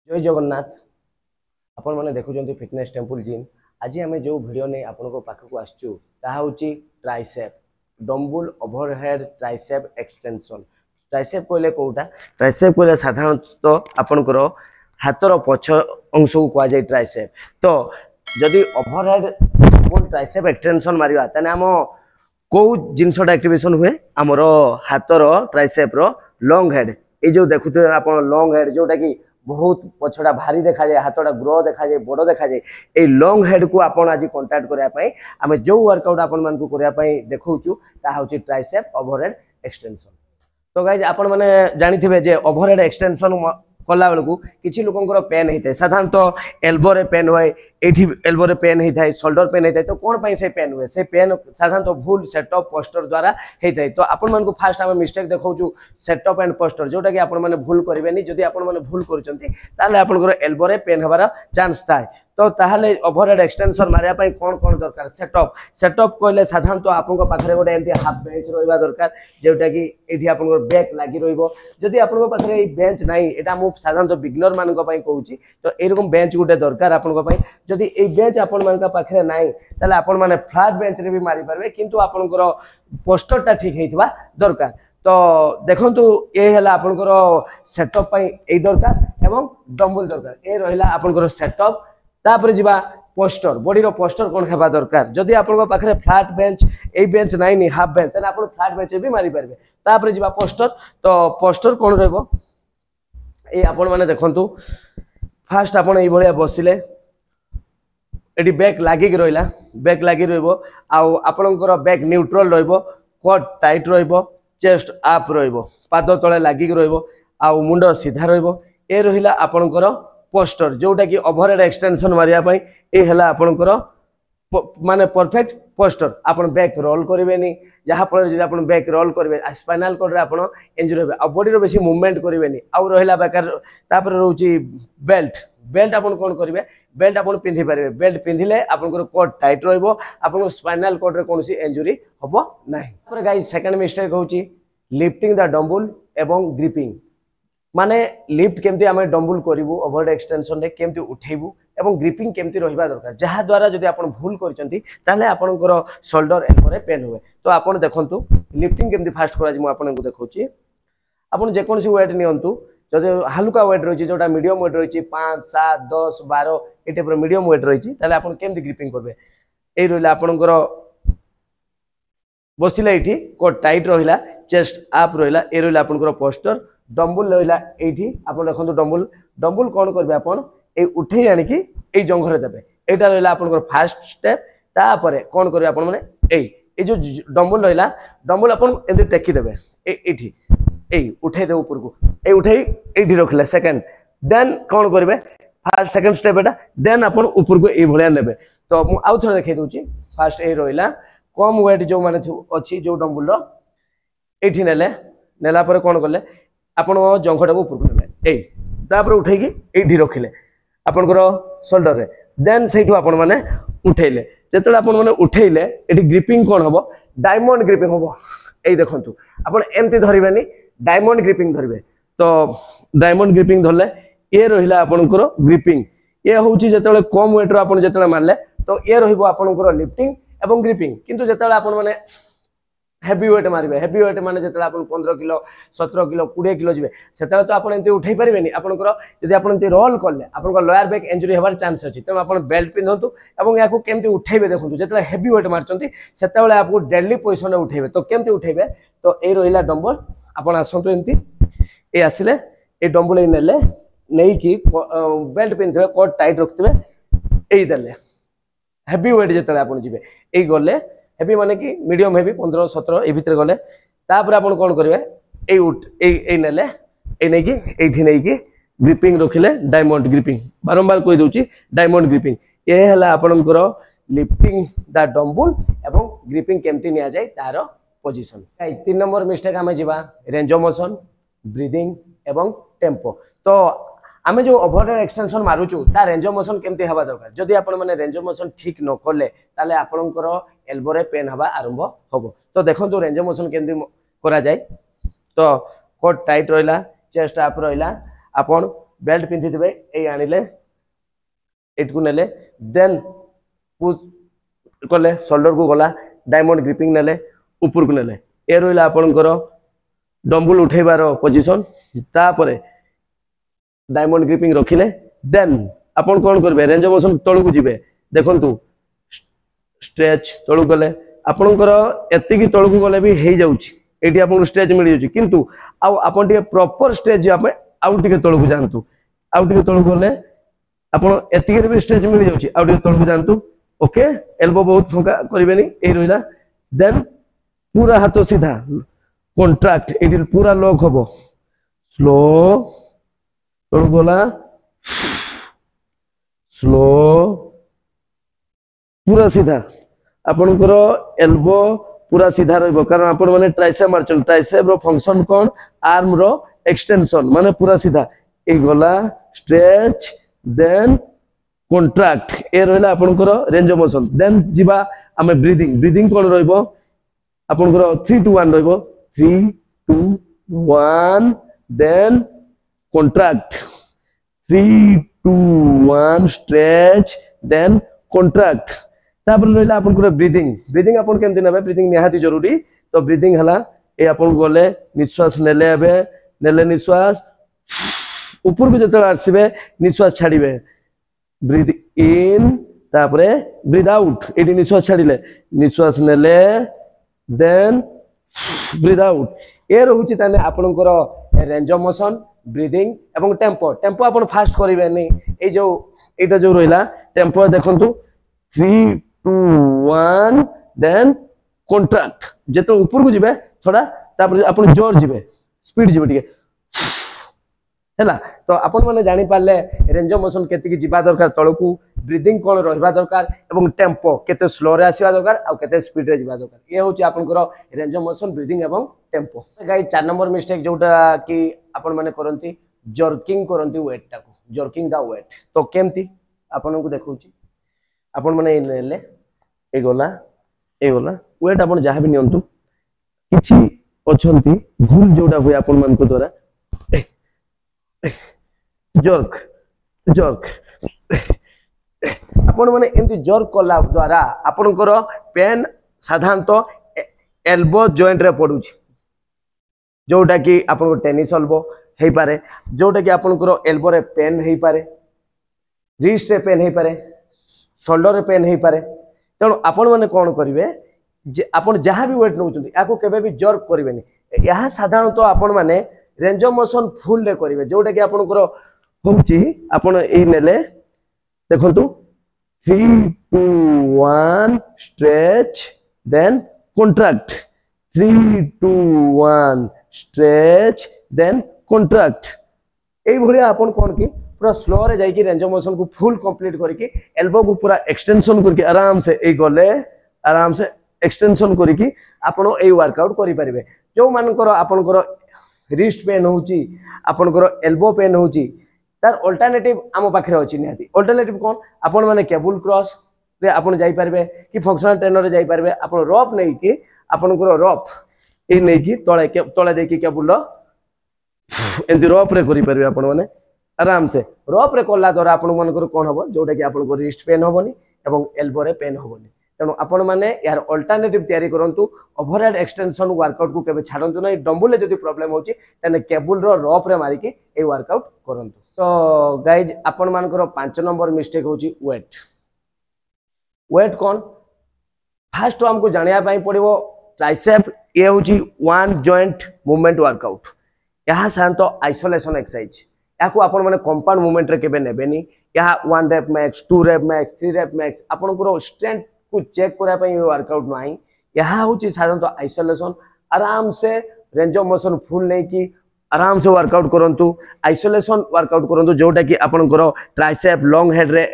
जय जगन्नाथ। आपण मैंने देखुं फिटनेस टेम्पल जिम। आज आम जो भिड नहीं आपण पाखक आसचु tricep dumbbell overhead tricep extension. Tricep कहले कौटा ट्राइसेप कहले साधारणतः आपणकर हाथर पछ अंश को कहुए ट्राइसेप। तो जदि ओवरहेड ट्राइसेप एक्सटेंशन मारिबा ताने आम कौ जिनसटा एक्टिवेशन हुए आमर हाथर ट्राइसेप रो लॉन्ग हेड। ये जो देखुते आप लॉन्ग हेड जोटा कि बहुत पछड़ा भारी देखा जाए, हाथटा ग्रो देखा जाए, बड़ देखा जाए। ये लॉन्ग हेड को आपण आज कांटेक्ट करने आम जो वर्कआउट आपण मानक करने देखु ताकि ट्राइसेप ओवरहेड एक्सटेंशन। तो गाइज आपण मैंने जानी जे ओवरहेड एक्सटेंशन कला बेलू किसी लोकर पेन होता है। साधारणतः एल्बोरे पेन हुए, ये एल्बोरे पेन होता है, शोल्डर पेन होता है। तो कौन पर से पेन हुए? से पेन साधारणतः भूल सेटअप पोस्टर द्वारा होता है। तो आपण मानक फास्ट आम मिस्टेक देखा सेटअप एंड पोस्टर जोटा कि आपण मैंने भूल करेंगे। जदि आपण मैंने भूल कर एल्बोरे पेन हबार चांस थाए। तो ताहले ओवरहेड एक्सटेंशन मारिया कौन कौन दरकार? सेटअप सेटअप कहले साधारणतः आपन पाखरे गोटे एमती हाफ बेंच रहिबा दरकार जोटा कि एठी आपन बैक लागी रहिबो। जदि आपन पाखरे बेंच नाही, एटा मु साधारणतः बिगनर मानक पई कहूची, तो एरकम बेंच गोटे दरकार आपन पई। जदि ए बेंच आपन मानक पाखरे नाही ताले आपन माने फ्लैट बेंच रे भी मारी परबे, किंतु आपनकर पोस्टरटा ठीक हेतिबा दरकार। तो देखंतु ए हला आपनकर सेटअप पई ए दरकार एवं डंबल दरकार। ए रहिला आपनकर सेटअप। तापर जीवा पोस्टर बॉडी रो पोस्टर कौन हेबा दरकार। जदि आपन पाखरे फ्लैट बेंच ए बेंच नाही नि हाफ बेंच तने आपन फ्लैट बेंच भी मारी परबे। तापर जीवा पोस्टर। तो पोस्टर कौन रहबो ए आपन माने देखंतु फास्ट आपन ए भलिया बसिले एडी बैक लागी रहिला, बैक लागी रहबो। आउ आपनकर बैक न्यूट्रल रहबो, क्वाड टाइट रहबो, चेस्ट अप रहबो, पाद तळे लागी रहबो, आउ मुंड सीधा रहबो। ए रहिला आपनकर पोस्टर जोटा कि ओवरहेड एक्सटेंशन मारिया पई ए हला आपनकर माने परफेक्ट पोस्टर। आपन बैक रोल करिवेनी, जहा फल जे आपन बैक रोल करिवे स्पाइनल कॉर्ड रे आपन इंजरी होबे। आ बॉडी रो बेसी मूवमेंट करिवेनी। आ रहिला बेकार तापर रहउची बेल्ट। बेल्ट आपन कोन करिवे? बेल्ट आपन पिंधि पारिवे। बेल्ट पिंधिले आपनकर कोट टाइट रहइबो, आपन स्पाइनल कॉर्ड रे कोनसी इंजरी हबो नाही। पर गाइस सेकंड मिस्टेक होउची लिफ्टिंग द डंबल एवं ग्रिपिंग। माने लिफ्ट केमती आमे डंबल करिवु, ओवरहेड एक्सटेंशन रे केमती उठेइबु एवं ग्रिपिंग केमती रहिबा दरकार। जहा द्वारा जदि आपण भूल करचंती ताले आपनकर शोल्डर एल्बोरे पेन हुए। तो आपण देखंतु लिफ्टिंग केमती फास्ट करा जी मु आपनको देखौची। आपण जे कोनसी वेट नियंतु, जदि हल्का वेट रहिची जोटा मीडियम वेट रहिची 5 7 10 12 ए टाइप रो मीडियम वेट रहिची, ताले आपण केमती ग्रिपिंग करबे। ए रहिला आपनकर बसिला एठी कोट टाइट रहिला, चेस्ट अप रहिला। ए रहिला आपनकर पोस्टर। डंबल रहिला एठी आपण देखंतु डंबल। डंबल कोन करबे? आपण ए उठेई आनी कि ए जंघरे देबे। एटा रहिला आपनकर फर्स्ट स्टेप। तापरे कोन करबे? आपण माने ए जो डंबल रहिला, डंबल आपण एंते टेकी देबे एठी ए उठेई दे ऊपर को। ए उठेई एठी रखले सेकंड। देन कोन करबे? फर्स्ट सेकंड स्टेप एटा। देन आपण ऊपर को ए भलिया नेबे। तो मु आउ थोड़ा देखै दोची। फर्स्ट ए रहिला कम वेट जो माने अछि जो डंबल रो एठी नेले। नेला पर कोन करले? आपण जंघटा को ऊपर को नेले। ए तापर उठेकी एठी रखिले आपनकर शोल्डर रे। देन सेठु आपण माने उठेइले। जेतले आपण माने उठेइले एठी ग्रिपिंग कोन हबो? डायमंड ग्रिपिंग हबो। ए देखंतु आपण एमती धरिबेनी, डायमंड ग्रिपिंग धरिबे। तो डायमंड ग्रिपिंग धरले ए रहिला आपनकर ग्रिपिंग। ए होउची जेतले कम वेट रो आपण जेतले मारले तो ए रहिबो आपनकर लिफ्टिंग एवं ग्रिपिंग। किंतु जेतले आपण माने हेवी वेट मारिबे, हेवी वेट माने जेतले आपण 15 किलो 17 किलो 20 किलो जिवे, सेतले तो आपण एंती उठै परिबेनी। आपनकर जदि आपण एंती रोल करले आपनकर लोअर बैक इंजरी हेबार चांस अछि। त आपण बेल्ट पिनंतु एवं याकू केमती उठैबे देखंतु। जेतले हेवी वेट मारचंती सेतले आपको डेली पोजीशन रे उठैबे। तो केमती उठैबे? तो ए रहिला डंबल। आपण आसंतु एंती ए आसिले ए डंबल ए नेले नै कि बेल्ट पिनथबे, कोट टाइट रखथबे, ए देले हेवी वेट जेतले आपण जिवे ए गले। हेवी माने कि मीडियम हेवी 15 17 ए भीतर गले। तापर आपण कोन करबे? ए उठ ए नेले ए नै कि एठी नै कि ग्रिपिंग रखिले डायमंड ग्रिपिंग। बारंबार कहि दोची डायमंड ग्रिपिंग। ए हला आपनकर लिफ्टिंग द डंबल एवं ग्रिपिंग केमती निया जाय तारो पोजीशन। 3 नंबर मिस्टेक आमे जिबा रेंज ऑफ मोशन, ब्रीदिंग एवं टेम्पो। तो आमे जो ओवरहेड एक्सटेंशन मारुचु ता रेंज ऑफ मोशन केमती हबा दरकार। जदि आपण माने रेंज ऑफ मोशन ठीक न करले ताले आपनकर एल्बोरे पेन हबा आरंभ हबो। तो देखंतु रेंज ऑफ मोशन केमती करा जाय। तो कोट टाइट रहिला, चेस्ट अप रहिला, आपण बेल्ट पिंधिथिबे ए आनिले एटकू नेले देन पुश कले शोल्डर को गला डायमंड ग्रिपिंग नेले ऊपर को नेले ए रहिला आपनकर डंबल उठेबार पोजीशन तापरे डायमंड ग्रिपिंग रखिले देन आपन कोन करबे रेंज ऑफ मोशन तळु को जिवे देखंतु स्ट्रेच तळु गले आपनकर एतिकी तळु को गले भी हे जाउची एटी आपन स्ट्रेच मिल जाउची किंतु आ आपन टिके प्रॉपर स्ट्रेच जे आपे आउ टिके तळु को जानतु आउ टिके तळु गले आपन एतिकी रे भी स्ट्रेच मिल जाउची आउ टिके तळु को जानतु ओके एल्बो बहुत फंका करबेनी ए रहिला देन पूरा हाथ सीधा कॉन्ट्रैक्ट एटी पूरा लॉक हबो स्लो तळु गला स्लो पूरा सीधा आपनकर एल्बो पूरा सीधा रहइबो कारण आपण माने ट्राइसेप मारचन ट्राइसेप रो फंक्शन कोन आर्म रो एक्सटेंशन माने पूरा सीधा ए गला स्ट्रेच देन कॉन्ट्रैक्ट ए रहला आपनकर रेंज ऑफ मोशन देन जिबा हमें ब्रीदिंग ब्रीदिंग कोन रहइबो आपनकर 3 2 1 रहइबो 3 2 1 then contract 3 2 1 stretch then contract तापर रहला आपनकर ब्रीदिंग ब्रीदिंग आपन केमति नेबे ब्रीदिंग निहाती जरूरी तो ब्रीदिंग हला ए आपन गले निश्वास नेले आबे नेले निश्वास ऊपर को जतला आसीबे निश्वास छाड़ीबे ब्रीथ इन तापरे ब्रीथ आउट एटी निश्वास छाड़ीले निश्वास नेले देन ब्रीथ आउट ए रहउची ताने आपनकर रेंज ऑफ मोशन ब्रीदिंग एवं टेम्पो टेम्पो अपन फास्ट करिवे नै ए जो एटा जो रहला टेम्पो देखंतु 3 2 1 देन कॉन्ट्रैक्ट जेतो ऊपर को जिबे थोड़ा तापर अपन जोर जिबे स्पीड जिबे टिके हैला तो अपन माने जानि पाले रेंज ऑफ मोशन केते की जिबा दरकार तळकू ब्रीदिंग कोन रहबा दरकार एवं टेम्पो केते स्लो रे आसीबा दरकार आ केते स्पीड रे जिबा दरकार ये होची आपनकर रेंज ऑफ मोशन ब्रीदिंग एवं टेम्पो गाइस 4 नंबर मिस्टेक जोटा कि अपन माने करंती जर्किंग करंती वेट टाको जर्किंग द वेट तो केमती आपन को देखौची आपन माने नेले ए गला वेट आपन जहां भी नियंतु किछि अछंती भूल जोटा हुए आपन मन को द्वारा जर्क जर्क आपण माने एंती जर्क कला द्वारा आपनकर पेन साधारणतः एल्बो जॉइंट रे पडुची जोटा कि आपन टेनिस एल्बो हेई पारे जोटा कि आपनकर एल्बो रे पेन हेई पारे रिस्ट रे पेन हेई पारे शोल्डर रे पेन हेई पारे तेणु आपण माने कोन करिवे जे आपण जहां भी वेट नउचंती याको केबे भी जर्क करिवेनी यहा साधारणतः आपण माने रेंज ऑफ मोशन फुल रे करिवे जोटा कि आपनकर होउची आपण ए नेले देखंतु 3 2 1 stretch then contract 3 2 1 stretch then contract ए भलिया आपण कोन की पूरा स्लो रे जाई कि रेंज ऑफ मोशन को फुल कंप्लीट करके एल्बो को पूरा एक्सटेंशन करके आराम से ए गले आराम से एक्सटेंशन करके आपण ए वर्कआउट करि परिबे जो मानकर आपनकर रिस्ट पेन होची आपनकर एल्बो पेन होची तार अल्टरनेटिव आम पाखरे अछि निहाती अल्टरनेटिव कोन आपण माने केबल क्रॉस रे आपण जाई परबे कि फंक्शनल ट्रेनर रे जाई परबे आपण रोप नै कि आपनकर रोप ए नै कि तळे दे कि केबल एंती रोप रे करि परबे आपण माने आराम से रोप रे कोला द्वारा आपण मानकर कोन हबो जोटा कि आपनको रिस्ट पेन होबनी एवं एल्बो रे पेन होबनी तेणु आपण माने यार अल्टरनेटिव तयारी करंतु ओवरहेड एक्सटेंशन वर्कआउट को केबे छाडंतु नै डंबल जदी प्रॉब्लम होची तने केबल रो रोप रे मारी कि ए वर्कआउट करंतु तो गाइज आपण मानकर 5 नंबर मिस्टेक होची वेट वेट कोन फास्ट हमको जानिया पई पड़िबो ट्राइसेप ए होची वन जॉइंट मूवमेंट वर्कआउट यहा शांत आइसोलेशन एक्सरसाइज याको आपण माने कंपाउंड मूवमेंट रे केबे नेबेनी यहा 1 rape max 2 rape max 3 rape max आपण को स्ट्रेंथ को चेक करा पई वर्कआउट नाही यहा होची साधारणतः आइसोलेशन आराम से रेंज ऑफ मोशन फुल नै कि आराम से वर्कआउट करंतु आइसोलेशन वर्कआउट करंतु जोटा कि आपनकर ट्राइसेप लॉन्ग हेड रे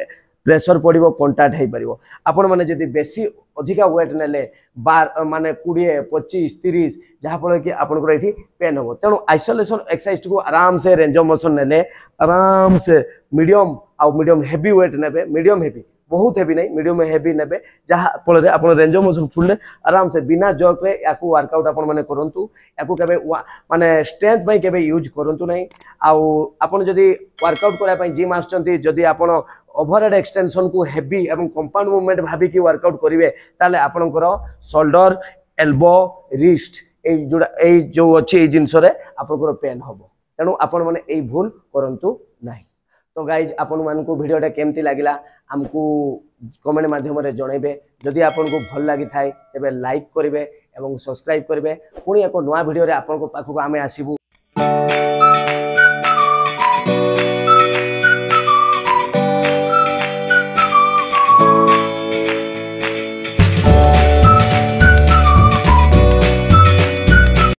प्रेशर पड़िबो कॉन्टैक्ट हेई परिबो आपण माने जदी बेसी अधिका वेट नेले बार माने 20 25 30 जहा फल कि आपनकर एठी पेन हो तेणु आइसोलेशन एक्सरसाइज को आराम से रेंज ऑफ मोशन नेले आराम से मीडियम हेवी वेट नेबे मीडियम हेवी बहुत हेवी नहीं मीडियम हेवी नेबे जहाँ फल आप रेंज ऑफ मोशन फुल आराम से बिना जर्क रे याकू वर्कआउट आपण माने करंतु याकू केबे माने स्ट्रेंथ पई केबे यूज करंतु नहीं आउ आपण जदी वर्कआउट करा पई जिम आछंती जदी आपण ओवरहेड एक्सटेंशन को हेवी एवं कंपाउंड मूवमेंट भाबी की वर्कआउट करिवे ताले आपनकर शोल्डर एल्बो रिस्ट ए जो अच्छी ए जिनस रे आपनकर पेन हबो तेणु आपण माने ए भूल करंतु नाही। तो गाइज आपण मानकु वीडियोटा केमती लागिला हमकु कमेंट माध्यम रे जणैबे जदि आपन को भल लागि थाए तबे लाइक करिवे एवं सब्सक्राइब करिवे पुनी एको नवा वीडियो रे आपन को पाखु आमे आसीबु।